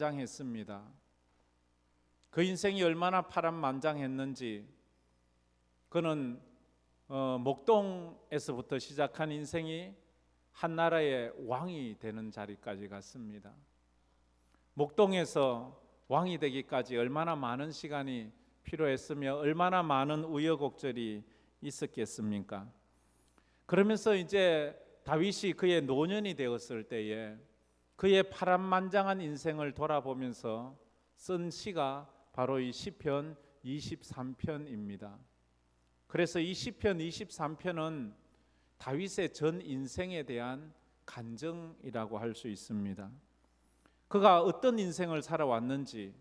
만장했습니다. 그 인생이 얼마나 파란만장했는지, 그는 목동에서부터 시작한 인생이 한 나라의 왕이 되는 자리까지 갔습니다. 목동에서 왕이 되기까지 얼마나 많은 시간이 필요했으며 얼마나 많은 우여곡절이 있었겠습니까? 그러면서 이제 다윗이 그의 노년이 되었을 때에 그의 파란만장한 인생을 돌아보면서 쓴 시가 바로 이 시편 23편입니다. 그래서 이 시편 23편은 다윗의 전 인생에 대한 간증이라고 할 수 있습니다. 그가 어떤 인생을 살아왔는지,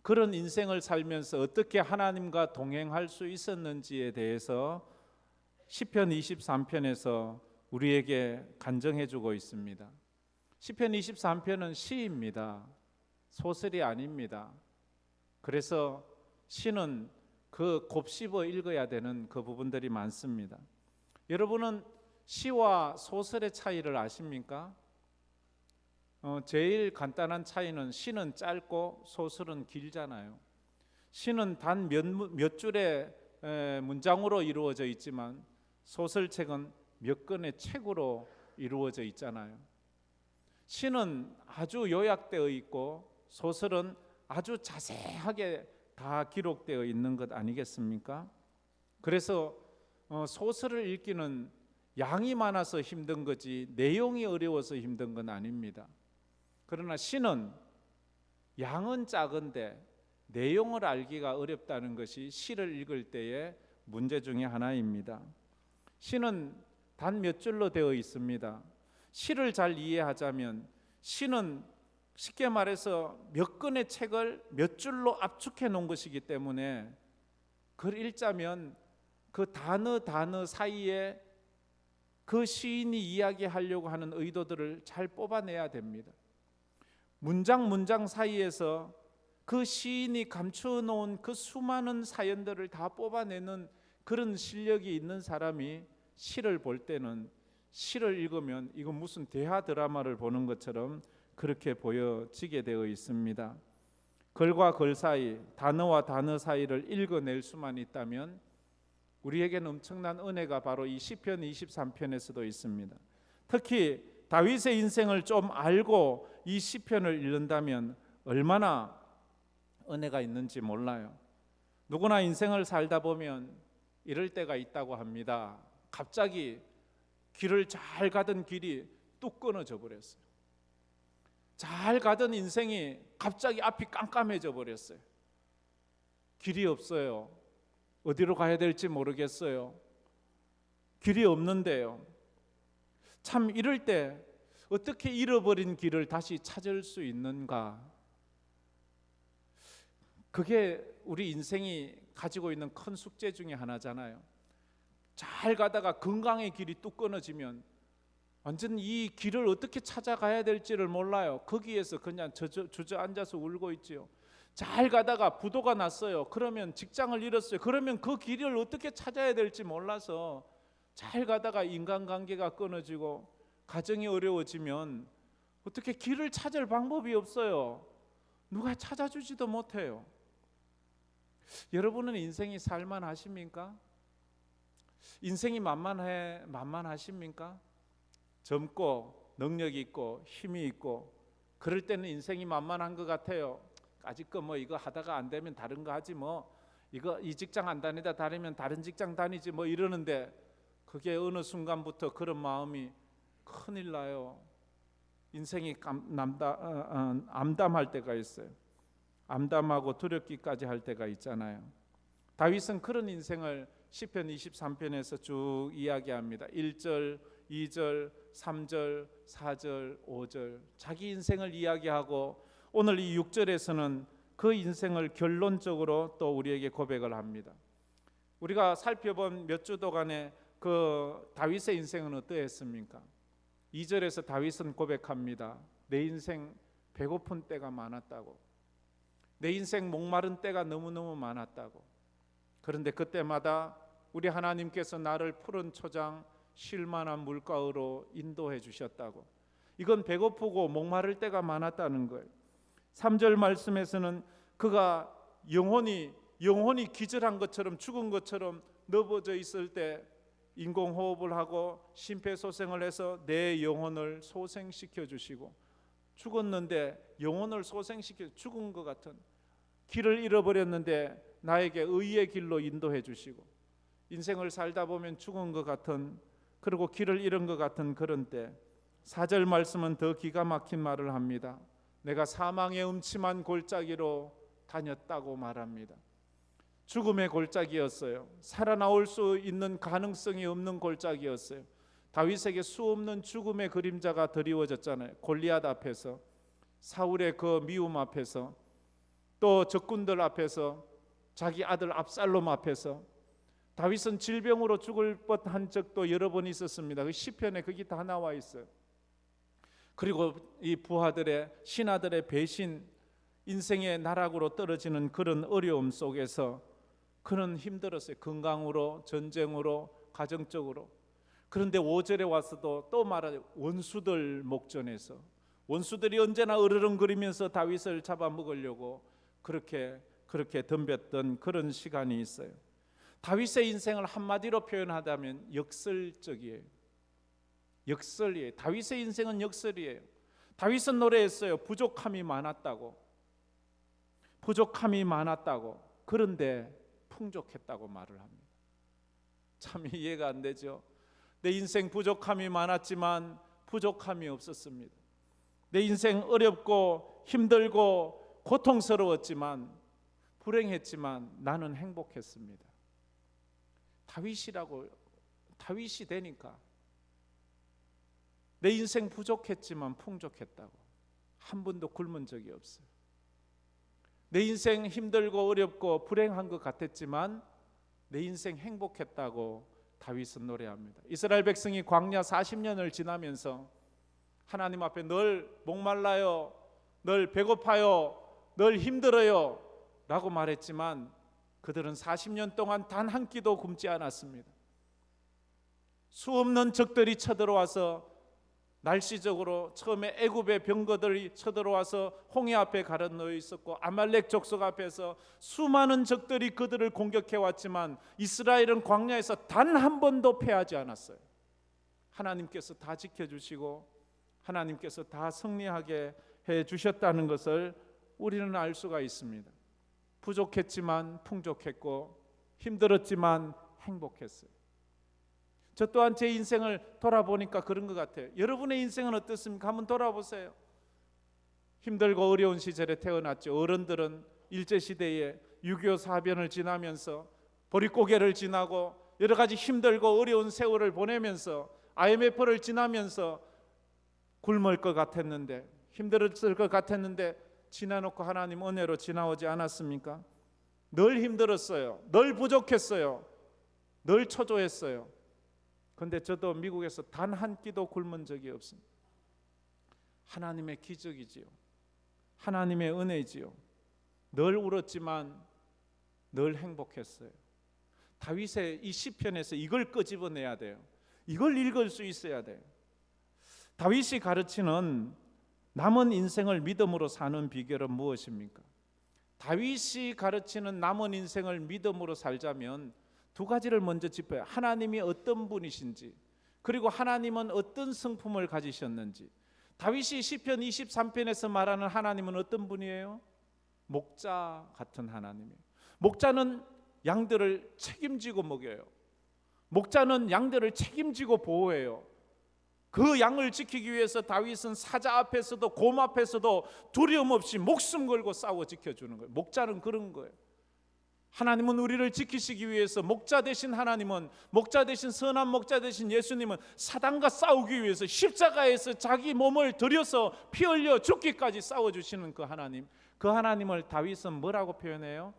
그런 인생을 살면서 어떻게 하나님과 동행할 수 있었는지에 대해서 시편 23편에서 우리에게 간증해 주고 있습니다. 시편 23편은 시입니다. 소설이 아닙니다. 그래서 시는 그 곱씹어 읽어야 되는 그 부분들이 많습니다. 여러분은 시와 소설의 차이를 아십니까? 제일 간단한 차이는 시는 짧고 소설은 길잖아요. 시는 단 몇 줄의 문장으로 이루어져 있지만 소설책은 몇 권의 책으로 이루어져 있잖아요. 시는 아주 요약되어 있고 소설은 아주 자세하게 다 기록되어 있는 것 아니겠습니까? 그래서 소설을 읽기는 양이 많아서 힘든 거지 내용이 어려워서 힘든 건 아닙니다. 그러나 시는 양은 작은데 내용을 알기가 어렵다는 것이 시를 읽을 때의 문제 중에 하나입니다. 시는 단 몇 줄로 되어 있습니다. 시를 잘 이해하자면 시는 쉽게 말해서 몇 권의 책을 몇 줄로 압축해 놓은 것이기 때문에 그걸 읽자면 그 단어 사이에 그 시인이 이야기하려고 하는 의도들을 잘 뽑아내야 됩니다. 문장 사이에서 그 시인이 감추어 놓은 그 수많은 사연들을 다 뽑아내는 그런 실력이 있는 사람이 시를 볼 때는, 시를 읽으면 이건 무슨 대하 드라마를 보는 것처럼 그렇게 보여지게 되어 있습니다. 글과 글 사이, 단어와 단어 사이를 읽어낼 수만 있다면 우리에게는 엄청난 은혜가 바로 이 시편 23편에서도 있습니다. 특히 다윗의 인생을 좀 알고 이 시편을 읽는다면 얼마나 은혜가 있는지 몰라요. 누구나 인생을 살다 보면 이럴 때가 있다고 합니다. 갑자기 길을 잘 가던 길이 뚝 끊어져 버렸어요. 잘 가던 인생이 갑자기 앞이 깜깜해져 버렸어요. 길이 없어요. 어디로 가야 될지 모르겠어요. 길이 없는데요. 참 이럴 때 어떻게 잃어버린 길을 다시 찾을 수 있는가? 그게 우리 인생이 가지고 있는 큰 숙제 중에 하나잖아요. 잘 가다가 건강의 길이 뚝 끊어지면 완전 이 길을 어떻게 찾아가야 될지를 몰라요. 거기에서 그냥 주저앉아서 울고 있지요. 잘 가다가 부도가 났어요. 그러면 직장을 잃었어요. 그러면 그 길을 어떻게 찾아야 될지 몰라서 잘 가다가 인간관계가 끊어지고 가정이 어려워지면 어떻게 길을 찾을 방법이 없어요. 누가 찾아주지도 못해요. 여러분은 인생이 살만하십니까? 인생이 만만하십니까? 젊고 능력이 있고 힘이 있고 그럴 때는 인생이 만만한 것 같아요. 아직 뭐 이거 하다가 안 되면 다른 거 하지 뭐, 이거 이 직장 안 다니다 다니면 다른 직장 다니지 뭐 이러는데 그게 어느 순간부터 그런 마음이 큰일 나요. 인생이 암담할 때가 있어요. 암담하고 두렵기까지 할 때가 있잖아요. 다윗은 그런 인생을 시편 23편에서 쭉 이야기합니다. 1절, 2절, 3절, 4절, 5절 자기 인생을 이야기하고 오늘 이 6절에서는 그 인생을 결론적으로 또 우리에게 고백을 합니다. 우리가 살펴본 몇 주도간의 그 다윗의 인생은 어떠했습니까? 2절에서 다윗은 고백합니다. 내 인생 배고픈 때가 많았다고, 내 인생 목마른 때가 너무너무 많았다고. 그런데 그때마다 우리 하나님께서 나를 푸른 초장 쉴만한 물가로 인도해 주셨다고. 이건 배고프고 목마를 때가 많았다는 거예요. 3절 말씀에서는 그가 영혼이 기절한 것처럼 죽은 것처럼 넘어져 있을 때 인공호흡을 하고 심폐소생을 해서 내 영혼을 소생시켜 주시고, 죽었는데 영혼을 소생시켜 죽은 것 같은, 길을 잃어버렸는데 나에게 의의 길로 인도해 주시고, 인생을 살다 보면 죽은 것 같은, 그리고 길을 잃은 것 같은 그런 때 4절 말씀은 더 기가 막힌 말을 합니다. 내가 사망의 음침한 골짜기로 다녔다고 말합니다. 죽음의 골짜기였어요. 살아나올 수 있는 가능성이 없는 골짜기였어요. 다윗에게 수없는 죽음의 그림자가 드리워졌잖아요. 골리앗 앞에서, 사울의 그 미움 앞에서, 또 적군들 앞에서, 자기 아들 압살롬 앞에서. 다윗은 질병으로 죽을 뻔한 적도 여러 번 있었습니다. 그 시편에 그게 다 나와 있어요. 그리고 이 부하들의, 신하들의 배신, 인생의 나락으로 떨어지는 그런 어려움 속에서 그는 힘들었어요. 건강으로, 전쟁으로, 가정적으로. 그런데 5절에 와서도 또 말하죠. 원수들 목전에서, 원수들이 언제나 으르렁거리면서 다윗을 잡아먹으려고 그렇게 덤볐던 그런 시간이 있어요. 다윗의 인생을 한마디로 표현하자면 역설적이에요. 역설이에요. 다윗의 인생은 역설이에요. 다윗은 노래했어요. 부족함이 많았다고. 그런데 풍족했다고 말을 합니다. 참 이해가 안 되죠. 내 인생 부족함이 많았지만 부족함이 없었습니다. 내 인생 어렵고 힘들고 고통스러웠지만, 불행했지만 나는 행복했습니다. 다윗이 되니까 내 인생 부족했지만 풍족했다고. 한 번도 굶은 적이 없어요. 내 인생 힘들고 어렵고 불행한 것 같았지만 내 인생 행복했다고 다윗은 노래합니다. 이스라엘 백성이 광야 40년을 지나면서 하나님 앞에 늘 목말라요, 늘 배고파요, 늘 힘들어요 라고 말했지만 그들은 40년 동안 단 한 끼도 굶지 않았습니다. 수없는 적들이 쳐들어와서, 날씨적으로 처음에 애굽의 병거들이 쳐들어와서 홍해 앞에 가라앉아 있었고, 아말렉 족속 앞에서 수많은 적들이 그들을 공격해 왔지만 이스라엘은 광야에서 단 한 번도 패하지 않았어요. 하나님께서 다 지켜주시고 하나님께서 다 승리하게 해주셨다는 것을 우리는 알 수가 있습니다. 부족했지만 풍족했고, 힘들었지만 행복했어요. 저 또한 제 인생을 돌아보니까 그런 것 같아요. 여러분의 인생은 어떻습니까? 한번 돌아보세요. 힘들고 어려운 시절에 태어났죠. 어른들은 일제시대에 6.25 사변을 지나면서, 보릿고개를 지나고 여러 가지 힘들고 어려운 세월을 보내면서, IMF를 지나면서 굶을 것 같았는데, 힘들었을 것 같았는데 지나놓고 하나님 은혜로 지나오지 않았습니까? 늘 힘들었어요. 늘 부족했어요. 늘 초조했어요. 그런데 저도 미국에서 단 한 끼도 굶은 적이 없습니다. 하나님의 기적이지요. 하나님의 은혜지요. 늘 울었지만 늘 행복했어요. 다윗의 이 시편에서 이걸 끄집어내야 돼요. 이걸 읽을 수 있어야 돼요. 다윗이 가르치는 남은 인생을 믿음으로 사는 비결은 무엇입니까? 다윗이 가르치는 남은 인생을 믿음으로 살자면 두 가지를 먼저 짚어요. 하나님이 어떤 분이신지, 그리고 하나님은 어떤 성품을 가지셨는지. 다윗이 시편 23편에서 말하는 하나님은 어떤 분이에요? 목자 같은 하나님이에요. 목자는 양들을 책임지고 먹여요. 목자는 양들을 책임지고 보호해요. 그 양을 지키기 위해서 다윗은 사자 앞에서도 곰 앞에서도 두려움 없이 목숨 걸고 싸워 지켜주는 거예요. 목자는 그런 거예요. 하나님은 우리를 지키시기 위해서, 목자 되신 하나님은, 목자 되신 선한 목자 되신 예수님은 사단과 싸우기 위해서 십자가에서 자기 몸을 들여서 피 흘려 죽기까지 싸워주시는 그 하나님, 그 하나님을 다윗은 뭐라고 표현해요?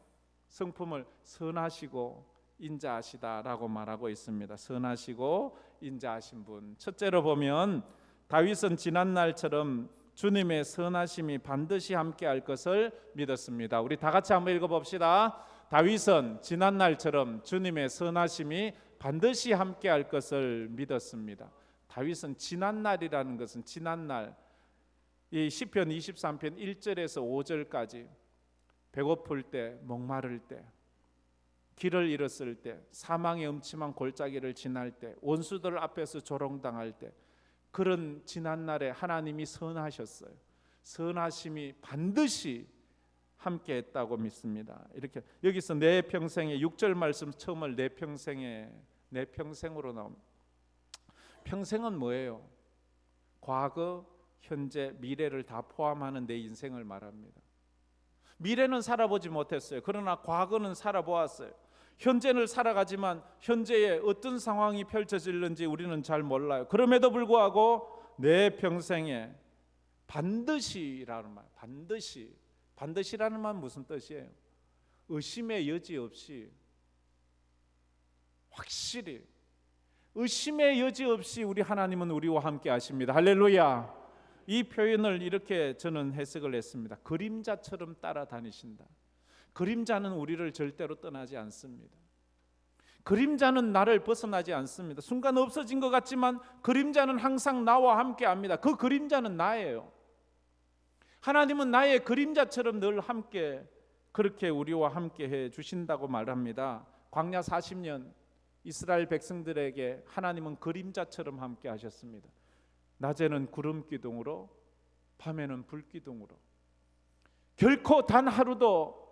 성품을 선하시고 인자하시다라고 말하고 있습니다. 선하시고 인자하신 분. 첫째로 보면 다윗은 지난날처럼 주님의 선하심이 반드시 함께할 것을 믿었습니다. 우리 다 같이 한번 읽어봅시다. 다윗은 지난날처럼 주님의 선하심이 반드시 함께할 것을 믿었습니다. 다윗은 지난날이라는 것은 지난날, 이 시편 23편 1절에서 5절까지 배고플 때, 목마를 때, 길을 잃었을 때, 사망의 음침한 골짜기를 지날 때, 원수들 앞에서 조롱당할 때, 그런 지난날에 하나님이 선하셨어요. 선하심이 반드시 함께 했다고 믿습니다. 이렇게 여기서 내 평생의 6절 말씀 처음을 내 평생으로 나옵니다. 평생은 뭐예요? 과거, 현재, 미래를 다 포함하는 내 인생을 말합니다. 미래는 살아보지 못했어요. 그러나 과거는 살아보았어요. 현재를 살아가지만 현재에 어떤 상황이 펼쳐질는지 우리는 잘 몰라요. 그럼에도 불구하고 내 평생에 반드시라는 말, 반드시라는 말 무슨 뜻이에요? 의심의 여지 없이, 확실히 의심의 여지 없이 우리 하나님은 우리와 함께 하십니다. 할렐루야. 이 표현을 이렇게 저는 해석을 했습니다. 그림자처럼 따라다니신다. 그림자는 우리를 절대로 떠나지 않습니다. 그림자는 나를 벗어나지 않습니다. 순간 없어진 것 같지만 그림자는 항상 나와 함께 합니다. 그 그림자는 나예요. 하나님은 나의 그림자처럼 늘 함께, 그렇게 우리와 함께 해 주신다고 말합니다. 광야 40년 이스라엘 백성들에게 하나님은 그림자처럼 함께 하셨습니다. 낮에는 구름 기둥으로, 밤에는 불 기둥으로. 결코 단 하루도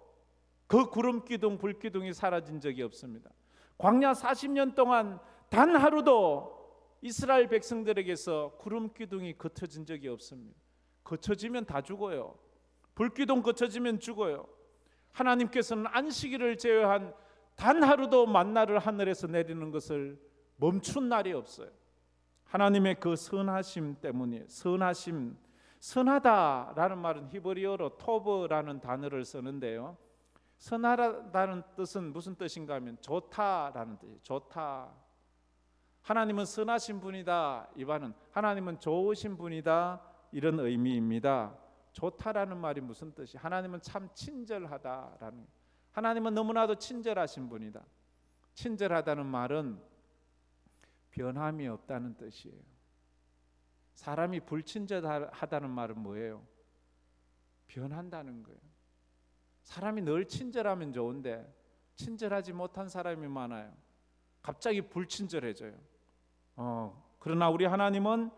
그 구름 기둥, 불 기둥이 사라진 적이 없습니다. 광야 40년 동안 단 하루도 이스라엘 백성들에게서 구름 기둥이 걷혀진 적이 없습니다. 걷혀지면 다 죽어요. 불 기둥 걷혀지면 죽어요. 하나님께서는 안식일을 제외한 단 하루도 만나를 하늘에서 내리는 것을 멈춘 날이 없어요. 하나님의 그 선하심 때문에, 선하다라는 말은 히브리어로 토브라는 단어를 쓰는데요. 선하다는 뜻은 무슨 뜻인가 하면 좋다라는 뜻이에요. 좋다. 하나님은 선하신 분이다. 이 말은 하나님은 좋으신 분이다, 이런 의미입니다. 좋다라는 말이 무슨 뜻이? 하나님은 참 친절하다라는, 하나님은 너무나도 친절하신 분이다. 친절하다는 말은 변함이 없다는 뜻이에요. 사람이 불친절하다는 말은 뭐예요? 변한다는 거예요. 사람이 늘 친절하면 좋은데 친절하지 못한 사람이 많아요. 갑자기 불친절해져요. 그러나 우리 하나님은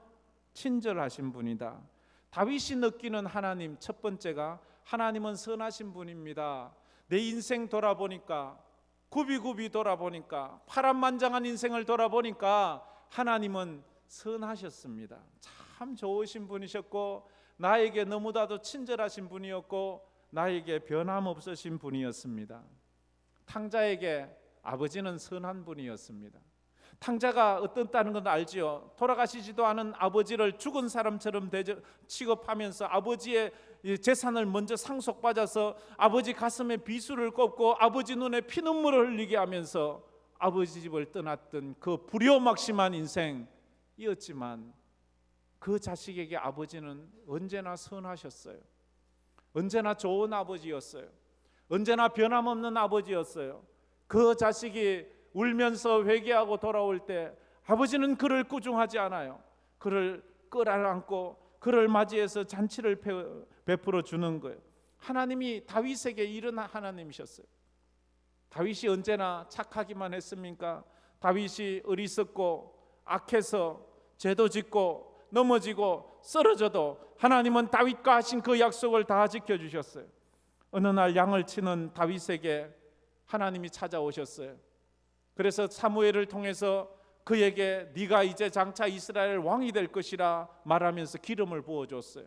친절하신 분이다. 다윗이 느끼는 하나님, 첫 번째가 하나님은 선하신 분입니다. 내 인생 돌아보니까, 굽이굽이 돌아보니까, 파란만장한 인생을 돌아보니까 하나님은 선하셨습니다. 참 좋으신 분이셨고, 나에게 너무나도 친절하신 분이었고, 나에게 변함없으신 분이었습니다. 탕자에게 아버지는 선한 분이었습니다. 탕자가 어떻다는 건 알지요. 돌아가시지도 않은 아버지를 죽은 사람처럼 취급하면서 아버지의 재산을 먼저 상속받아서 아버지 가슴에 비수를 꽂고 아버지 눈에 피눈물을 흘리게 하면서 아버지 집을 떠났던 그 불효막심한 인생이었지만, 그 자식에게 아버지는 언제나 선하셨어요. 언제나 좋은 아버지였어요. 언제나 변함없는 아버지였어요. 그 자식이 울면서 회개하고 돌아올 때 아버지는 그를 꾸중하지 않아요. 그를 끌어안고 그를 맞이해서 잔치를 베풀어 주는 거예요. 하나님이 다윗에게 이런 하나님이셨어요. 다윗이 언제나 착하기만 했습니까? 다윗이 어리석고 악해서 죄도 짓고 넘어지고 쓰러져도 하나님은 다윗과 하신 그 약속을 다 지켜주셨어요. 어느 날 양을 치는 다윗에게 하나님이 찾아오셨어요. 그래서 사무엘을 통해서 그에게 네가 이제 장차 이스라엘 왕이 될 것이라 말하면서 기름을 부어줬어요.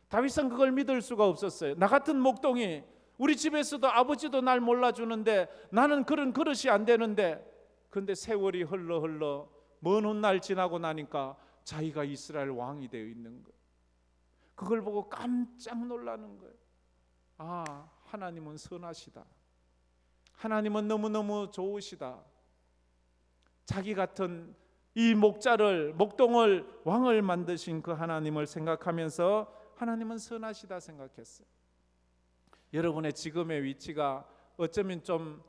다윗은 그걸 믿을 수가 없었어요. 나 같은 목동이, 우리 집에서도 아버지도 날 몰라주는데 나는 그런 그릇이 안 되는데, 그런데 세월이 흘러 먼 훗날 지나고 나니까 자기가 이스라엘 왕이 되어 있는 거예요. 그걸 보고 깜짝 놀라는 거예요. 아, 하나님은 선하시다. 하나님은 너무너무 좋으시다. 자기 같은 이 목동을 왕을 만드신 그 하나님을 생각하면서 하나님은 선하시다 생각했어요. 여러분의 지금의 위치가 어쩌면 좀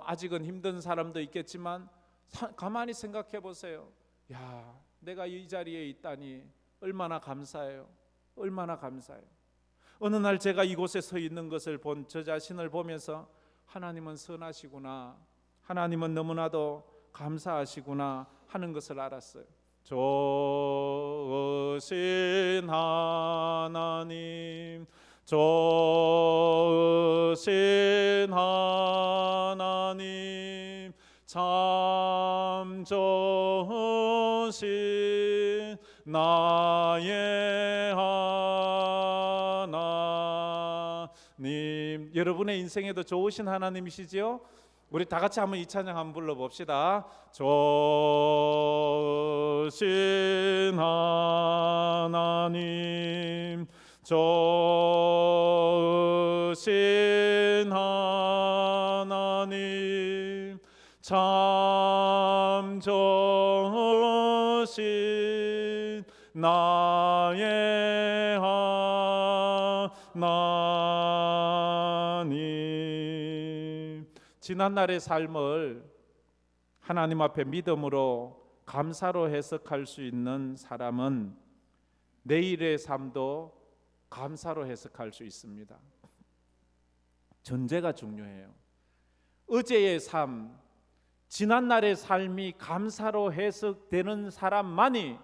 아직은 힘든 사람도 있겠지만 가만히 생각해 보세요. 야, 내가 이 자리에 있다니 얼마나 감사해요. 얼마나 감사해요. 어느 날 제가 이곳에 서 있는 것을 본 저 자신을 보면서 하나님은 선하시구나, 하나님은 너무나도 감사하시구나 하는 것을 알았어요. 좋으신 하나님, 좋으신 하나님, 참 좋으신 나의 하나님. 여러분의 인생에도 좋으신 하나님이시지요? 우리 다 같이 한번 이 찬양 한번 불러봅시다. 좋으신 하나님, 좋으신 하나님, 참 좋으신 나의 하나님. 지난날의 삶을 하나님 앞에 믿음으로 감사로 해석할 수 있는 사람은 내일의 삶도 감사로 해석할 수 있습니다. 전제가 중요해요. 어제의 삶, 지난날의 삶이 감사로 해석되는 사람만이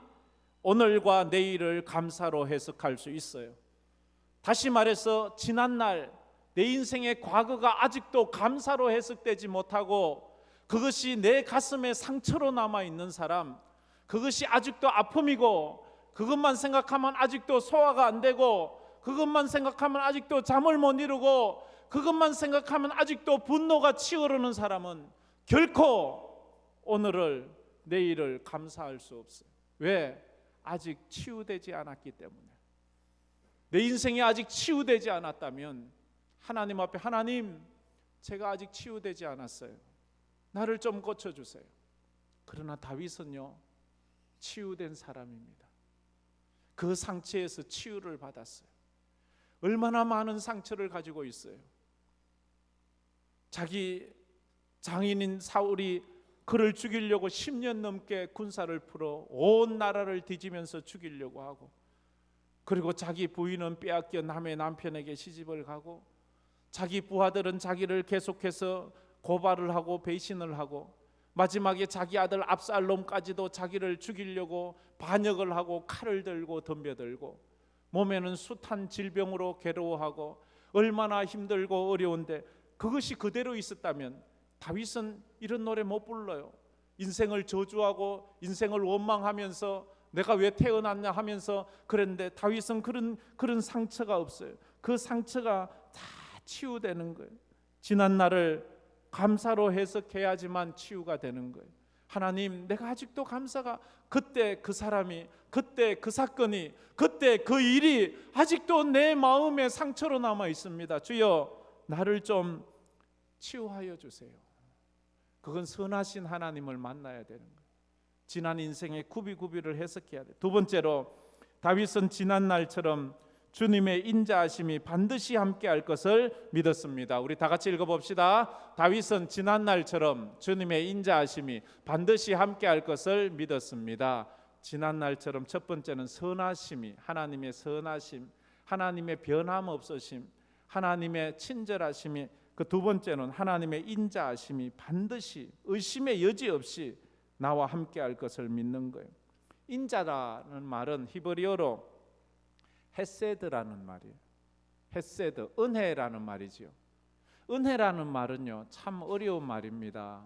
오늘과 내일을 감사로 해석할 수 있어요. 다시 말해서 지난날 내 인생의 과거가 아직도 감사로 해석되지 못하고 그것이 내 가슴에 상처로 남아있는 사람, 그것이 아직도 아픔이고 그것만 생각하면 아직도 소화가 안 되고 그것만 생각하면 아직도 잠을 못 이루고 그것만 생각하면 아직도 분노가 치오르는 사람은 결코 오늘을 내일을 감사할 수 없어요. 왜? 아직 치유되지 않았기 때문에. 내 인생이 아직 치유되지 않았다면 하나님 앞에 하나님, 제가 아직 치유되지 않았어요. 나를 좀 고쳐주세요. 그러나 다윗은요, 치유된 사람입니다. 그 상처에서 치유를 받았어요. 얼마나 많은 상처를 가지고 있어요. 자기 장인인 사울이 그를 죽이려고 10년 넘게 군사를 풀어 온 나라를 뒤지면서 죽이려고 하고, 그리고 자기 부인은 빼앗겨 남의 남편에게 시집을 가고, 자기 부하들은 자기를 계속해서 고발을 하고 배신을 하고, 마지막에 자기 아들 압살롬까지도 자기를 죽이려고 반역을 하고 칼을 들고 덤벼들고, 몸에는 숱한 질병으로 괴로워하고 얼마나 힘들고 어려운데, 그것이 그대로 있었다면 다윗은 이런 노래 못 불러요. 인생을 저주하고 인생을 원망하면서 내가 왜 태어났냐 하면서 그랬는데, 다윗은 그런 상처가 없어요. 그 상처가 다 치유되는 거예요. 지난 날을 감사로 해석해야지만 치유가 되는 거예요. 하나님, 내가 아직도 감사가, 그때 그 사람이, 그때 그 사건이, 그때 그 일이 아직도 내 마음에 상처로 남아 있습니다. 주여, 나를 좀 치유하여 주세요. 그건 선하신 하나님을 만나야 되는 거예요. 지난 인생의 구비구비를 해석해야 돼요. 두 번째로, 다윗은 지난 날처럼 주님의 인자하심이 반드시 함께할 것을 믿었습니다. 우리 다 같이 읽어봅시다. 다윗은 지난 날처럼 주님의 인자하심이 반드시 함께할 것을 믿었습니다. 지난 날처럼 첫 번째는 선하심이, 하나님의 선하심, 하나님의 변함없으심, 하나님의 친절하심이, 그 두 번째는 하나님의 인자하심이 반드시 의심의 여지 없이 나와 함께할 것을 믿는 거예요. 인자라는 말은 히브리어로 헤세드라는 말이에요. 헤세드, 은혜라는 말이지요. 은혜라는 말은요, 참 어려운 말입니다.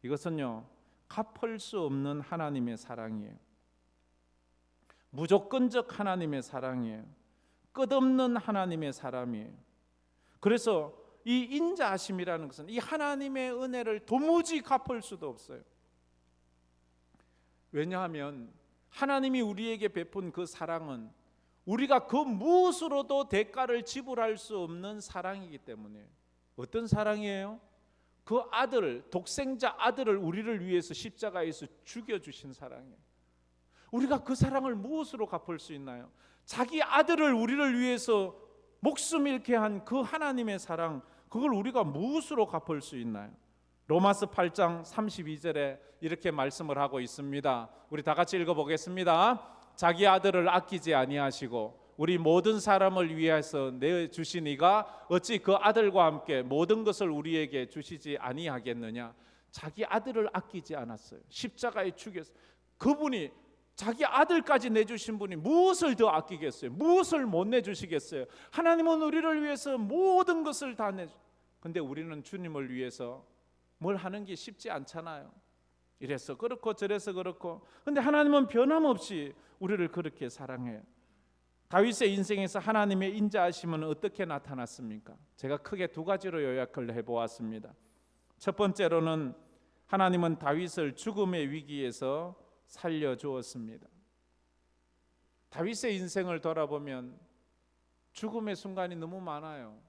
이것은요, 갚을 수 없는 하나님의 사랑이에요. 무조건적 하나님의 사랑이에요. 끝없는 하나님의 사랑이에요. 그래서 이 인자하심이라는 것은 이 하나님의 은혜를 도무지 갚을 수도 없어요. 왜냐하면 하나님이 우리에게 베푼 그 사랑은 우리가 그 무엇으로도 대가를 지불할 수 없는 사랑이기 때문에. 어떤 사랑이에요? 그 아들, 독생자 아들을 우리를 위해서 십자가에서 죽여주신 사랑이에요. 우리가 그 사랑을 무엇으로 갚을 수 있나요? 자기 아들을 우리를 위해서 목숨 잃게 한 그 하나님의 사랑, 그걸 우리가 무엇으로 갚을 수 있나요? 로마서 8장 32절에 이렇게 말씀을 하고 있습니다. 우리 다 같이 읽어보겠습니다. 자기 아들을 아끼지 아니하시고 우리 모든 사람을 위해서 내 주시니가 어찌 그 아들과 함께 모든 것을 우리에게 주시지 아니하겠느냐. 자기 아들을 아끼지 않았어요. 십자가에 죽였어요. 그분이 자기 아들까지 내주신 분이 무엇을 더 아끼겠어요? 무엇을 못 내주시겠어요? 하나님은 우리를 위해서 모든 것을 다 내주. 근데 우리는 주님을 위해서 뭘 하는 게 쉽지 않잖아요. 이래서 그렇고 저래서 그렇고. 근데 하나님은 변함없이 우리를 그렇게 사랑해요. 다윗의 인생에서 하나님의 인자하심은 어떻게 나타났습니까? 제가 크게 두 가지로 요약을 해보았습니다. 첫 번째로는 하나님은 다윗을 죽음의 위기에서 살려주었습니다. 다윗의 인생을 돌아보면 죽음의 순간이 너무 많아요.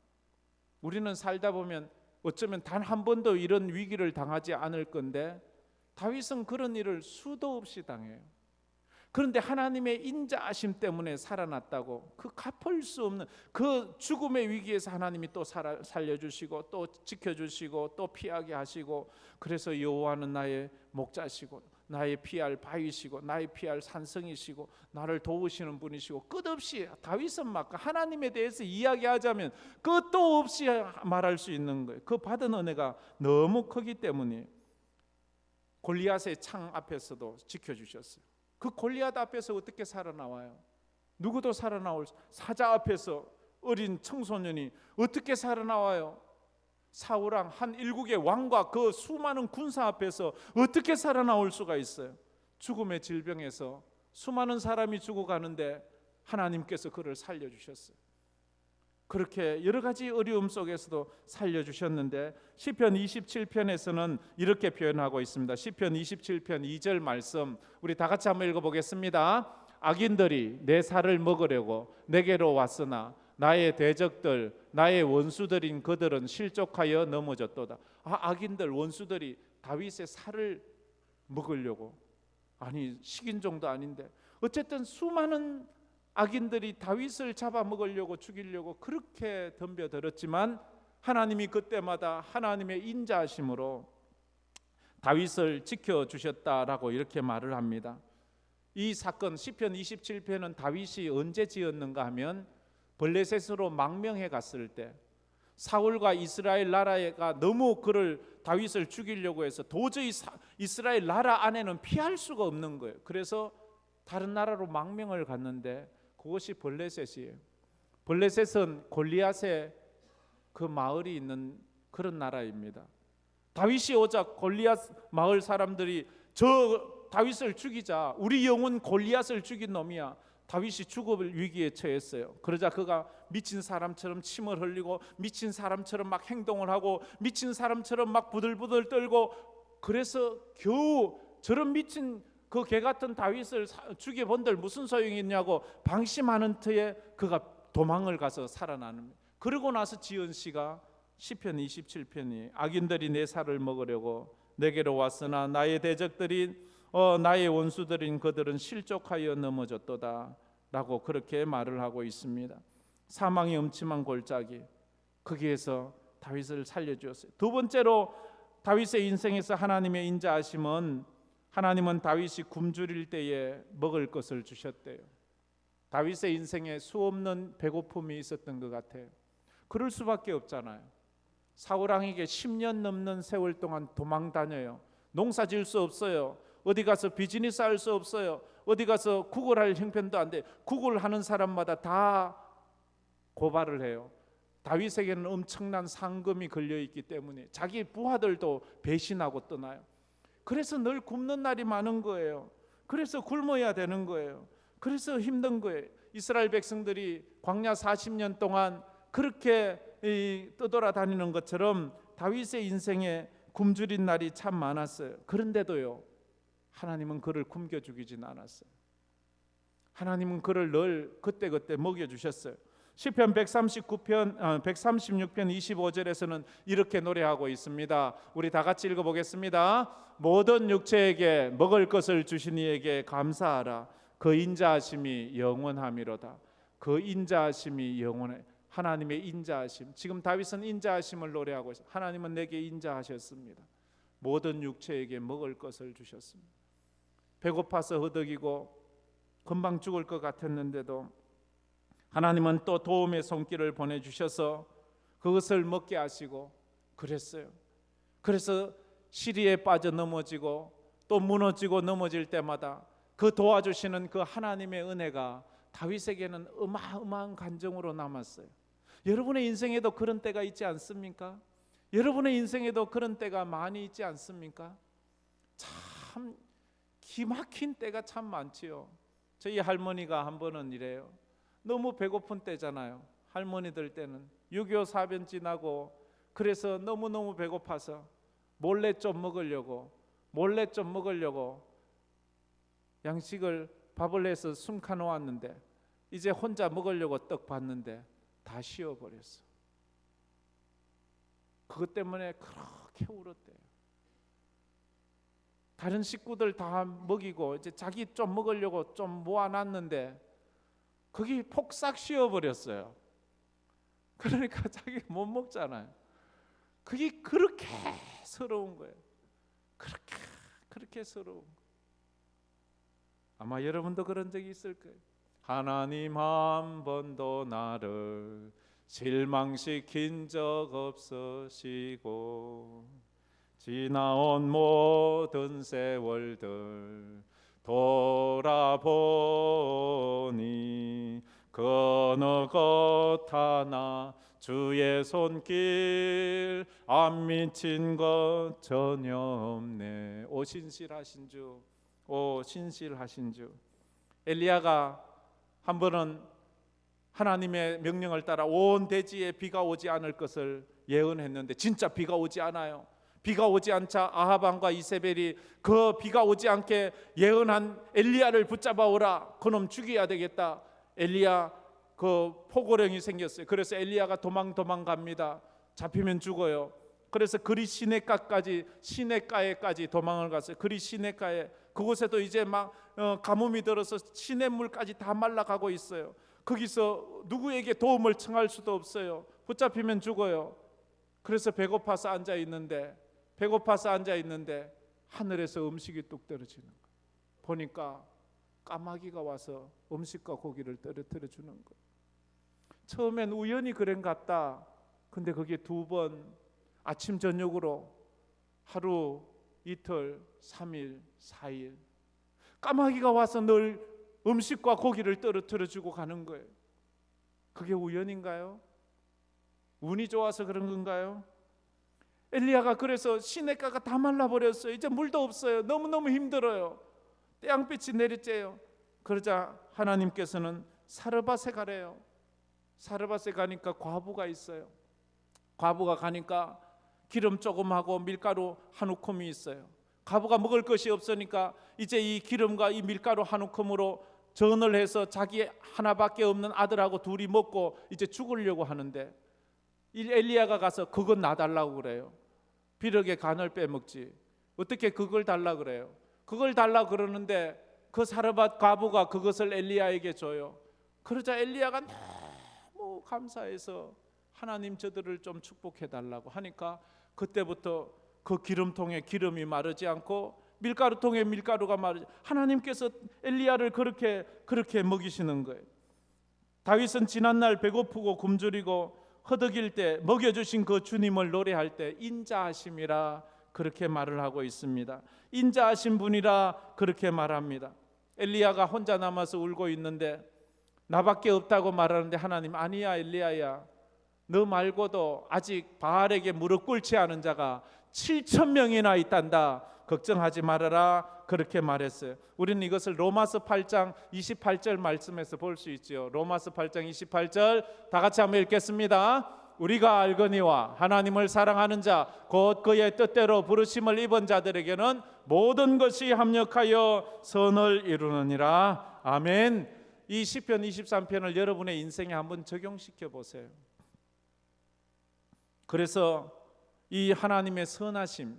우리는 살다 보면 어쩌면 단 한 번도 이런 위기를 당하지 않을 건데 다윗은 그런 일을 수도 없이 당해요. 그런데 하나님의 인자하심 때문에 살아났다고, 그 갚을 수 없는 그 죽음의 위기에서 하나님이 또 살려주시고 또 지켜주시고 또 피하게 하시고, 그래서 여호와는 나의 목자시고 나의 피할 바위시고 나의 피할 산성이시고 나를 도우시는 분이시고, 끝없이 다윗은 막 하나님에 대해서 이야기하자면 끝도 없이 말할 수 있는 거예요. 그 받은 은혜가 너무 크기 때문에 골리앗의 창 앞에서도 지켜주셨어요. 그 골리앗 앞에서 어떻게 살아나와요? 누구도 살아나올 사자 앞에서 어린 청소년이 어떻게 살아나와요? 사울왕 한 일국의 왕과 그 수많은 군사 앞에서 어떻게 살아나올 수가 있어요? 죽음의 질병에서 수많은 사람이 죽어가는데 하나님께서 그를 살려주셨어요. 그렇게 여러 가지 어려움 속에서도 살려주셨는데 시편 27편에서는 이렇게 표현하고 있습니다. 시편 27편 2절 말씀 우리 다 같이 한번 읽어보겠습니다. 악인들이 내 살을 먹으려고 내게로 왔으나 나의 대적들 나의 원수들인 그들은 실족하여 넘어졌도다. 악인들 원수들이 다윗의 살을 먹으려고, 아니 식인종도 아닌데 어쨌든 수많은 악인들이 다윗을 잡아먹으려고 죽이려고 그렇게 덤벼들었지만 하나님이 그때마다 하나님의 인자하심으로 다윗을 지켜주셨다라고 이렇게 말을 합니다. 이 사건 시편 27편은 다윗이 언제 지었는가 하면 블레셋으로 망명해 갔을 때, 사울과 이스라엘 나라가 너무 그를 다윗을 죽이려고 해서 도저히 이스라엘 나라 안에는 피할 수가 없는 거예요. 그래서 다른 나라로 망명을 갔는데 그것이 블레셋이에요. 블레셋은 골리앗의 그 마을이 있는 그런 나라입니다. 다윗이 오자 골리앗 마을 사람들이 저 다윗을 죽이자, 우리 영혼 골리앗을 죽인 놈이야. 다윗이 죽을 위기에 처했어요. 그러자 그가 미친 사람처럼 침을 흘리고 미친 사람처럼 막 행동을 하고 미친 사람처럼 막 부들부들 떨고, 그래서 겨우 저런 미친 그 개 같은 다윗을 죽여본들 무슨 소용이 있냐고 방심하는 터에 그가 도망을 가서 살아나는. 그러고 나서 지은 시가 시편 27편이 악인들이 내 살을 먹으려고 내게로 왔으나 나의 대적들이 나의 원수들인 그들은 실족하여 넘어졌도다 라고 그렇게 말을 하고 있습니다. 사망의 음침한 골짜기, 거기에서 다윗을 살려주었어요. 두 번째로 다윗의 인생에서 하나님의 인자하심은, 하나님은 다윗이 굶주릴 때에 먹을 것을 주셨대요. 다윗의 인생에 수없는 배고픔이 있었던 것 같아요. 그럴 수밖에 없잖아요. 사울왕에게 10년 넘는 세월 동안 도망 다녀요. 농사 지을 수 없어요. 어디 가서 비즈니스 할 수 없어요. 어디 가서 구걸할 형편도 안 돼. 구걸하는 사람마다 다 고발을 해요. 다윗에게는 엄청난 상금이 걸려 있기 때문에 자기 부하들도 배신하고 떠나요. 그래서 늘 굶는 날이 많은 거예요. 그래서 굶어야 되는 거예요. 그래서 힘든 거예요. 이스라엘 백성들이 광야 40년 동안 그렇게 떠돌아다니는 것처럼 다윗의 인생에 굶주린 날이 참 많았어요. 그런데도요, 하나님은 그를 굶겨 죽이진 않았어요. 하나님은 그를 늘 그때그때 먹여주셨어요. 시편 136편 25절에서는 이렇게 노래하고 있습니다. 우리 다 같이 읽어보겠습니다. 모든 육체에게 먹을 것을 주신 이에게 감사하라. 그 인자하심이 영원함이로다. 그 인자하심이 영원해. 하나님의 인자하심. 지금 다윗은 인자하심을 노래하고 있어요. 하나님은 내게 인자하셨습니다. 모든 육체에게 먹을 것을 주셨습니다. 배고파서 허덕이고 금방 죽을 것 같았는데도 하나님은 또 도움의 손길을 보내주셔서 그것을 먹게 하시고 그랬어요. 그래서 시리에 빠져 넘어지고 또 무너지고 넘어질 때마다 그 도와주시는 그 하나님의 은혜가 다윗에게는 어마어마한 간증으로 남았어요. 여러분의 인생에도 그런 때가 있지 않습니까? 여러분의 인생에도 그런 때가 많이 있지 않습니까? 참 기막힌 때가 참 많지요. 저희 할머니가 한 번은 이래요. 너무 배고픈 때잖아요. 할머니들 때는 6.25 사변 지나고 그래서 너무너무 배고파서 몰래 좀 먹으려고 양식을 밥을 해서 숨겨 놓았는데 이제 혼자 먹으려고 떡 봤는데 다 쉬어버렸어. 그것 때문에 그렇게 울었대요. 다른 식구들 다 먹이고 이제 자기 좀 먹으려고 좀 모아놨는데 거기 폭삭 쉬어버렸어요. 그러니까 자기 못 먹잖아요. 그게 그렇게 서러운 거예요. 그렇게 서러운 거예요. 아마 여러분도 그런 적이 있을 거예요. 하나님 한 번도 나를 실망시킨 적 없으시고 지나온 모든 세월들 돌아보니 그 어느 것 하나 주의 손길 안 미친 것 전혀 없네. 오 신실하신 주, 오 신실하신 주. 엘리야가 한 번은 하나님의 명령을 따라 온 대지에 비가 오지 않을 것을 예언했는데 진짜 비가 오지 않아요. 비가 오지 않자 아합 왕과 이세벨이 그 비가 오지 않게 예언한 엘리야를 붙잡아 오라. 그놈 죽여야 되겠다. 엘리야 그 포고령이 생겼어요. 그래서 엘리야가 도망갑니다. 잡히면 죽어요. 그래서 그리 시내가에까지 도망을 갔어요. 그리 시내가에 그곳에도 이제 막 가뭄이 들어서 시냇물까지 다 말라가고 있어요. 거기서 누구에게 도움을 청할 수도 없어요. 붙잡히면 죽어요. 그래서 배고파서 앉아 있는데 하늘에서 음식이 뚝 떨어지는 거예요. 보니까 까마귀가 와서 음식과 고기를 떨어뜨려 주는 거예요. 처음엔 우연히 그런 것 같다. 근데 그게 2번 아침 저녁으로 하루, 이틀, 3일, 4일 까마귀가 와서 늘 음식과 고기를 떨어뜨려 주고 가는 거예요. 그게 우연인가요? 운이 좋아서 그런 건가요? 엘리야가 그래서 시냇가가 다 말라버렸어요. 이제 물도 없어요. 너무너무 힘들어요. 태양빛이 내리쬐요. 그러자 하나님께서는 사르밧에 가래요. 사르밧에 가니까 과부가 있어요. 과부가 가니까 기름 조금하고 밀가루 한 우컴이 있어요. 과부가 먹을 것이 없으니까 이제 이 기름과 이 밀가루 한 우컴으로 전을 해서 자기 하나밖에 없는 아들하고 둘이 먹고 이제 죽으려고 하는데 이 엘리야가 가서 그건 놔달라고 그래요. 비력의 간을 빼먹지 어떻게 그걸 달라 그래요. 그걸 달라 그러는데 그 사르밧 과부가 그것을 엘리야에게 줘요. 그러자 엘리야가 너무 감사해서 하나님 저들을 좀 축복해 달라고 하니까 그때부터 그 기름통에 기름이 마르지 않고 밀가루통에 밀가루가 마르지. 하나님께서 엘리야를 그렇게 먹이시는 거예요. 다윗은 지난날 배고프고 굶주리고 허덕일 때 먹여주신 그 주님을 노래할 때 인자하심이라 그렇게 말을 하고 있습니다. 인자하신 분이라 그렇게 말합니다. 엘리야가 혼자 남아서 울고 있는데 나밖에 없다고 말하는데 하나님 아니야 엘리야야 너 말고도 아직 바알에게 무릎 꿇지 않은 자가 7,000명이나 있단다. 걱정하지 말아라 그렇게 말했어요. 우리는 이것을 로마서 8장 28절 말씀에서 볼 수 있죠. 로마서 8장 28절 다 같이 한번 읽겠습니다. 우리가 알거니와 하나님을 사랑하는 자 곧 그의 뜻대로 부르심을 입은 자들에게는 모든 것이 합력하여 선을 이루느니라. 아멘. 이 시편 23편을 여러분의 인생에 한번 적용시켜 보세요. 그래서 이 하나님의 선하심,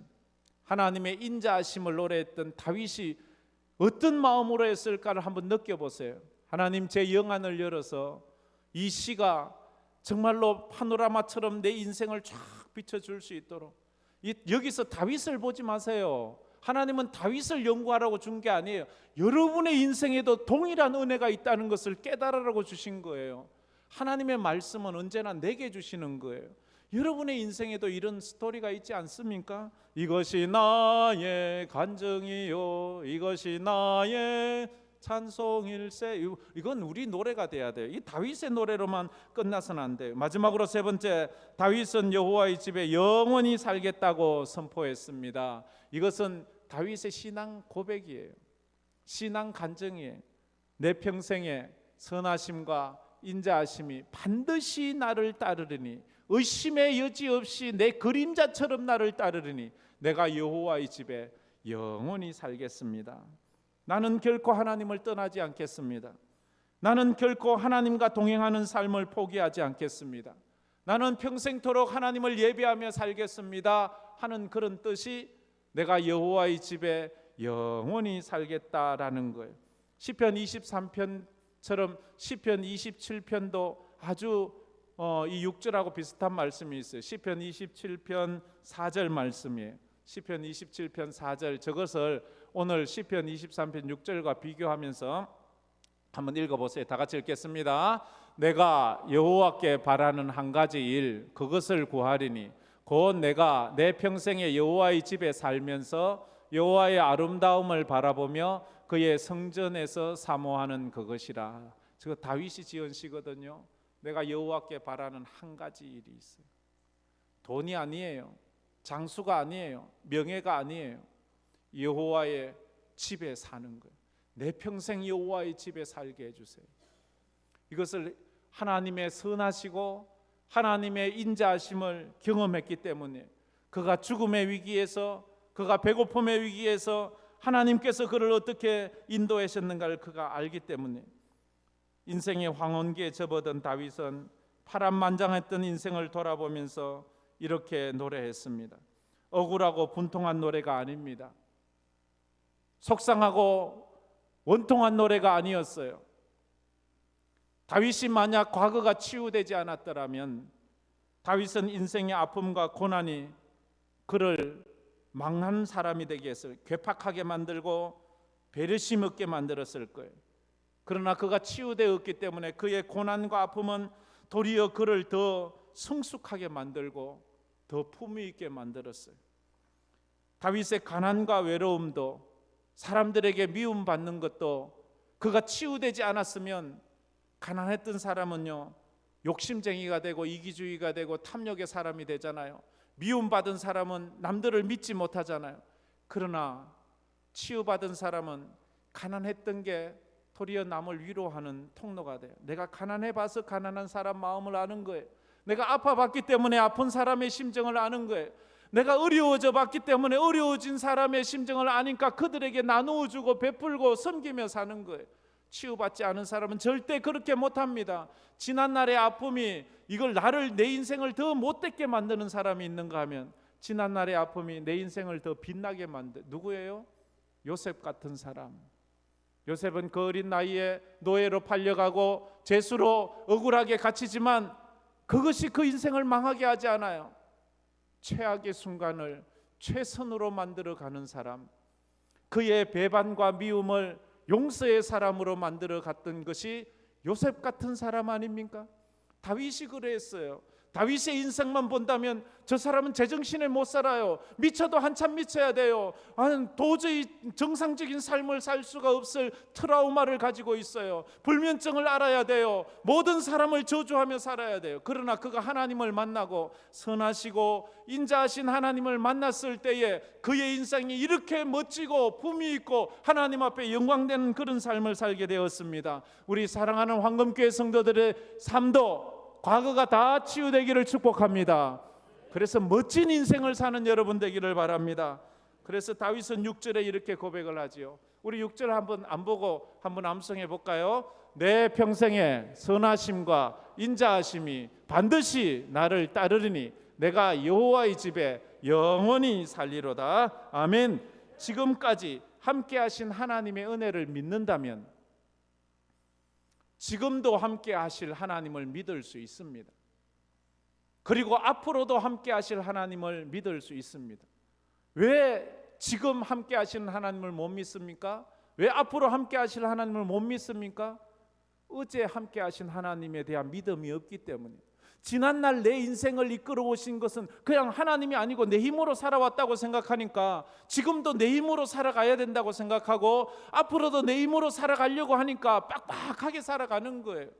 하나님의 인자하심을 노래했던 다윗이 어떤 마음으로 했을까를 한번 느껴보세요. 하나님 제 영안을 열어서 이 시가 정말로 파노라마처럼 내 인생을 쫙 비춰줄 수 있도록 여기서 다윗을 보지 마세요. 하나님은 다윗을 연구하라고 준 게 아니에요. 여러분의 인생에도 동일한 은혜가 있다는 것을 깨달으라고 주신 거예요. 하나님의 말씀은 언제나 내게 주시는 거예요. 여러분의 인생에도 이런 스토리가 있지 않습니까? 이것이 나의 간증이요, 이것이 나의 찬송일세. 이건 우리 노래가 돼야 돼요. 이 다윗의 노래로만 끝나서는 안 돼요. 마지막으로 세 번째, 다윗은 여호와의 집에 영원히 살겠다고 선포했습니다. 이것은 다윗의 신앙 고백이에요. 신앙 간증이에요. 내 평생에 선하심과 인자하심이 반드시 나를 따르리니, 의심의 여지 없이 내 그림자처럼 나를 따르리니 내가 여호와의 집에 영원히 살겠습니다. 나는 결코 하나님을 떠나지 않겠습니다. 나는 결코 하나님과 동행하는 삶을 포기하지 않겠습니다. 나는 평생토록 하나님을 예배하며 살겠습니다 하는 그런 뜻이 내가 여호와의 집에 영원히 살겠다라는 거예요. 시편 23편처럼 시편 27편도 아주 이 6절하고 비슷한 말씀이 있어요. 시편 27편 4절 말씀이에요. 시편 27편 4절, 저것을 오늘 시편 23편 6절과 비교하면서 한번 읽어보세요. 다 같이 읽겠습니다. 내가 여호와께 바라는 한 가지 일, 그것을 구하리니 곧 내가 내 평생에 여호와의 집에 살면서 여호와의 아름다움을 바라보며 그의 성전에서 사모하는 그것이라. 저 다윗이 지은 시거든요. 내가 여호와께 바라는 한 가지 일이 있어요. 돈이 아니에요. 장수가 아니에요. 명예가 아니에요. 여호와의 집에 사는 거예요. 내 평생 여호와의 집에 살게 해주세요. 이것을 하나님의 선하시고 하나님의 인자하심을 경험했기 때문에, 그가 죽음의 위기에서, 그가 배고픔의 위기에서 하나님께서 그를 어떻게 인도하셨는가를 그가 알기 때문에, 인생의 황혼기에 접어든 다윗은 파란만장했던 인생을 돌아보면서 이렇게 노래했습니다. 억울하고 분통한 노래가 아닙니다. 속상하고 원통한 노래가 아니었어요. 다윗이 만약 과거가 치유되지 않았더라면 다윗은 인생의 아픔과 고난이 그를 망한 사람이 되게 했어요. 괴팍하게 만들고 배려심 없게 만들었을 거예요. 그러나 그가 치유되었기 때문에 그의 고난과 아픔은 도리어 그를 더 성숙하게 만들고 더 품위 있게 만들었어요. 다윗의 가난과 외로움도, 사람들에게 미움받는 것도 그가 치유되지 않았으면, 가난했던 사람은요 욕심쟁이가 되고 이기주의가 되고 탐욕의 사람이 되잖아요. 미움받은 사람은 남들을 믿지 못하잖아요. 그러나 치유받은 사람은 가난했던 게 도리어 남을 위로하는 통로가 돼요. 내가 가난해 봐서 가난한 사람 마음을 아는 거예요. 내가 아파봤기 때문에 아픈 사람의 심정을 아는 거예요. 내가 어려워져 봤기 때문에 어려워진 사람의 심정을 아니까 그들에게 나누어 주고 베풀고 섬기며 사는 거예요. 치유받지 않은 사람은 절대 그렇게 못합니다. 지난날의 아픔이 이걸 내 인생을 더 못되게 만드는 사람이 있는가 하면, 지난날의 아픔이 내 인생을 더 빛나게 만드. 누구예요? 요셉 같은 사람. 요셉은 그 어린 나이에 노예로 팔려가고 죄수로 억울하게 갇히지만 그것이 그 인생을 망하게 하지 않아요. 최악의 순간을 최선으로 만들어가는 사람, 그의 배반과 미움을 용서의 사람으로 만들어 갔던 것이 요셉 같은 사람 아닙니까? 다윗이 그랬어요. 다윗의 인생만 본다면 저 사람은 제정신에 못 살아요. 미쳐도 한참 미쳐야 돼요. 도저히 정상적인 삶을 살 수가 없을 트라우마를 가지고 있어요. 불면증을 앓아야 돼요. 모든 사람을 저주하며 살아야 돼요. 그러나 그가 하나님을 만나고 선하시고 인자하신 하나님을 만났을 때에 그의 인생이 이렇게 멋지고 품위 있고 하나님 앞에 영광되는 그런 삶을 살게 되었습니다. 우리 사랑하는 황금교회 성도들의 삶도 과거가 다 치유되기를 축복합니다. 그래서 멋진 인생을 사는 여러분 되기를 바랍니다. 그래서 다윗은 6절에 이렇게 고백을 하지요. 우리 6절 한번 안 보고 한번 암송해 볼까요? 내 평생에 선하심과 인자하심이 반드시 나를 따르리니 내가 여호와의 집에 영원히 살리로다. 아멘. 지금까지 함께 하신 하나님의 은혜를 믿는다면 지금도 함께 하실 하나님을 믿을 수 있습니다. 그리고 앞으로도 함께 하실 하나님을 믿을 수 있습니다. 왜 지금 함께 하시는 하나님을 못 믿습니까? 왜 앞으로 함께 하실 하나님을 못 믿습니까? 어제 함께 하신 하나님에 대한 믿음이 없기 때문에. 지난날 내 인생을 이끌어 오신 것은 그냥 하나님이 아니고 내 힘으로 살아왔다고 생각하니까 지금도 내 힘으로 살아가야 된다고 생각하고 앞으로도 내 힘으로 살아가려고 하니까 빡빡하게 살아가는 거예요.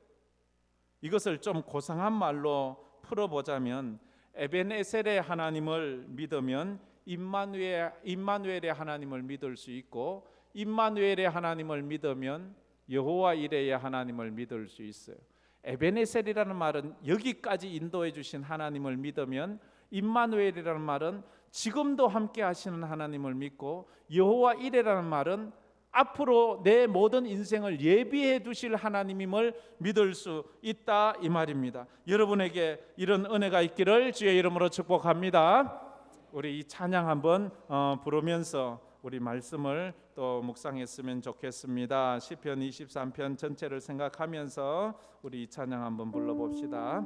이것을 좀 고상한 말로 풀어보자면 에벤에셀의 하나님을 믿으면 임마누엘의 하나님을 믿을 수 있고 임마누엘의 하나님을 믿으면 여호와 이레의 하나님을 믿을 수 있어요. 에벤에셀이라는 말은 여기까지 인도해 주신 하나님을 믿으면, 임마누엘이라는 말은 지금도 함께 하시는 하나님을 믿고, 여호와 이레라는 말은 앞으로 내 모든 인생을 예비해 두실 하나님임을 믿을 수 있다 이 말입니다. 여러분에게 이런 은혜가 있기를 주의 이름으로 축복합니다. 우리 이 찬양 한번 부르면서 우리 말씀을 또 묵상했으면 좋겠습니다. 시편 23편 전체를 생각하면서 우리 이 찬양 한번 불러봅시다.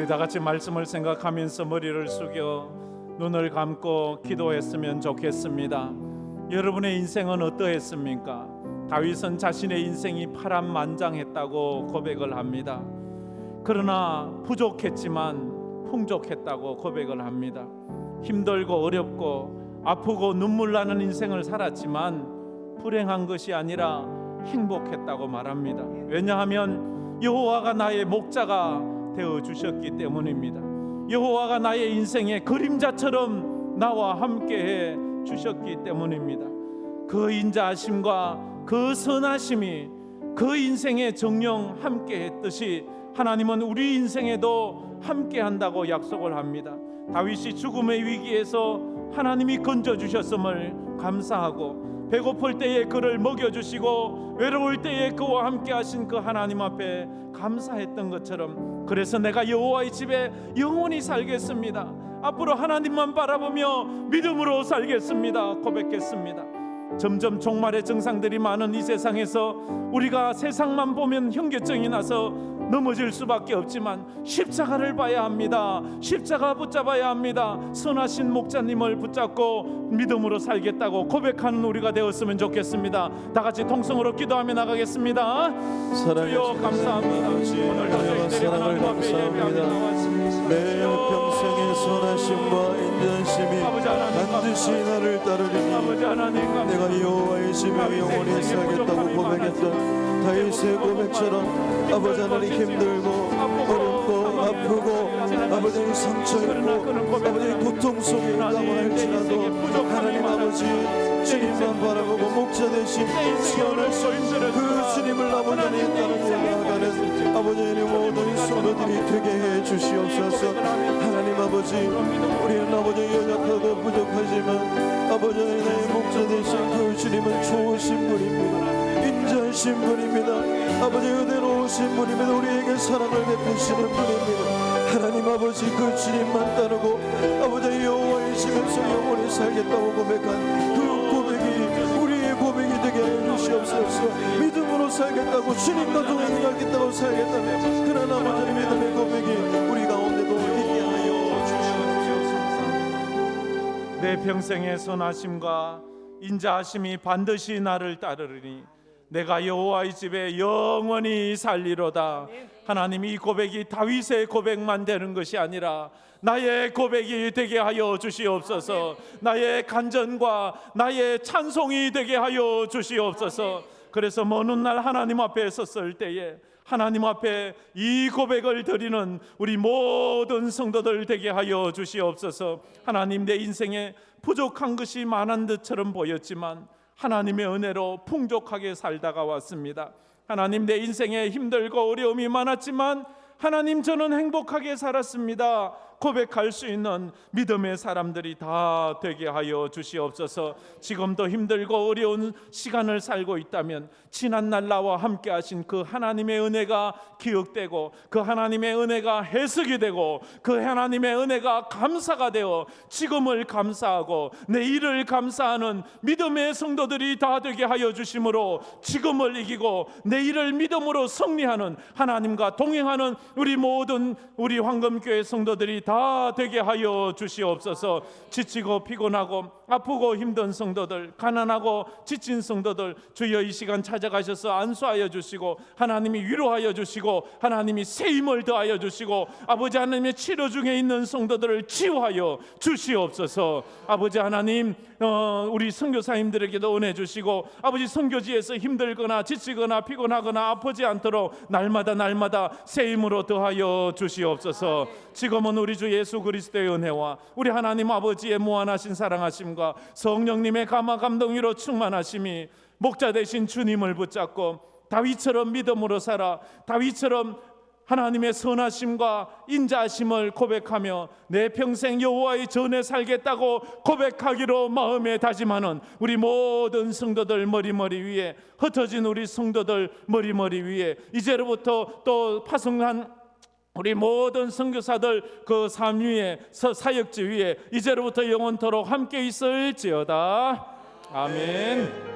다 같이 말씀을 생각하면서 머리를 숙여 눈을 감고 기도했으면 좋겠습니다. 여러분의 인생은 어떠했습니까? 다윗은 자신의 인생이 파란만장했다고 고백을 합니다. 그러나 부족했지만 풍족했다고 고백을 합니다. 힘들고 어렵고 아프고 눈물 나는 인생을 살았지만 불행한 것이 아니라 행복했다고 말합니다. 왜냐하면 여호와가 나의 목자가 되어 주셨기 때문입니다. 여호와가 나의 인생의 그림자처럼 나와 함께해 주셨기 때문입니다. 그 인자하심과 그 선하심이 그 인생의 정령 함께했듯이 하나님은 우리 인생에도 함께한다고 약속을 합니다. 다윗이 죽음의 위기에서 하나님이 건져주셨음을 감사하고, 배고플 때에 그를 먹여주시고 외로울 때에 그와 함께 하신 그 하나님 앞에 감사했던 것처럼, 그래서 내가 여호와의 집에 영원히 살겠습니다, 앞으로 하나님만 바라보며 믿음으로 살겠습니다 고백했습니다. 점점 종말의 증상들이 많은 이 세상에서 우리가 세상만 보면 현기증이 나서 넘어질 수밖에 없지만 십자가를 봐야 합니다. 십자가 붙잡아야 합니다. 선하신 목자님을 붙잡고 믿음으로 살겠다고 고백하는 우리가 되었으면 좋겠습니다. 다 같이 통성으로 기도하며 나가겠습니다. 주여 감사합니다. 오늘도 저희들이 하나님 앞에 예배합니다. 내 평생의 선하심과 인자하심이 반드시 나를 따르리니 내가 여호와의 집에 영원히 살겠다고 고백했던 다윗의 고백처럼 아버지 하나님 힘들고 어렵고 아프고 아버지 상처 입고 아버지 고통 속에 있다고 할지라도 하나님 아버지 주님만 바라보고 목자 되신 선하신 그 주님을 아버지 하나님 따르며 나아가는 아버지 하나님 모든 성도들이 되게 해 주시옵소서. 하나님 아버지 우리는 아버지 연약하고 부족하지만 아버지 하나님 목자 되신 그 주님은 좋으신 분입니다. 인자하신 분입니다. 아버지 은혜로우신 분입니다. 우리에게 사랑을 베푸시는 분입니다. 하나님 아버지 그 주님만 따르고 아버지 여호와의 집에서 영원히 살겠다고 고백한 그 고백이 우리의 고백이 되게 하여 주시옵소서. 믿음으로 살겠다고 주님과 동행하겠다고 살겠다면 그런 아버지 믿음의 고백이 우리 가운데도 있게 하여 주시옵소서. 내 평생의 선하심과 인자하심이 반드시 나를 따르리니 내가 여호와의 집에 영원히 살리로다. 하나님, 이 고백이 다윗의 고백만 되는 것이 아니라 나의 고백이 되게 하여 주시옵소서. 나의 간전과 나의 찬송이 되게 하여 주시옵소서. 그래서 먼 훗날 하나님 앞에 섰을 때에 하나님 앞에 이 고백을 드리는 우리 모든 성도들 되게 하여 주시옵소서. 하나님, 내 인생에 부족한 것이 많은 듯처럼 보였지만 하나님의 은혜로 풍족하게 살다가 왔습니다. 하나님, 내 인생에 힘들고 어려움이 많았지만 하나님, 저는 행복하게 살았습니다 고백할 수 있는 믿음의 사람들이 다 되게 하여 주시옵소서. 지금도 힘들고 어려운 시간을 살고 있다면 지난날 나와 함께 하신 그 하나님의 은혜가 기억되고 그 하나님의 은혜가 해석이 되고 그 하나님의 은혜가 감사가 되어 지금을 감사하고 내일을 감사하는 믿음의 성도들이 다 되게 하여 주심으로 지금을 이기고 내일을 믿음으로 승리하는 하나님과 동행하는 우리 모든 우리 황금교회 성도들이 다 되게 하여 주시옵소서. 지치고 피곤하고 아프고 힘든 성도들, 가난하고 지친 성도들, 주여 이 시간 찾아가셔서 안수하여 주시고 하나님이 위로하여 주시고 하나님이 새 힘을 더하여 주시고 아버지 하나님의 치료 중에 있는 성도들을 치유하여 주시옵소서. 아버지 하나님, 우리 선교사님들에게도 은혜 주시고 아버지 선교지에서 힘들거나 지치거나 피곤하거나 아프지 않도록 날마다 새 힘으로 더하여 주시옵소서. 지금은 우리 주 예수 그리스도의 은혜와 우리 하나님 아버지의 무한하신 사랑하심과 성령님의 감화 감동으로 충만하심이 목자 되신 주님을 붙잡고 다윗처럼 믿음으로 살아 다윗처럼 하나님의 선하심과 인자하심을 고백하며 내 평생 여호와의 전에 살겠다고 고백하기로 마음에 다짐하는 우리 모든 성도들 머리머리 위에, 흩어진 우리 성도들 머리머리 위에, 이제로부터 또 파송한 우리 모든 선교사들 그 삶 위에, 사역지 위에 이제로부터 영원토록 함께 있을지어다. 아멘.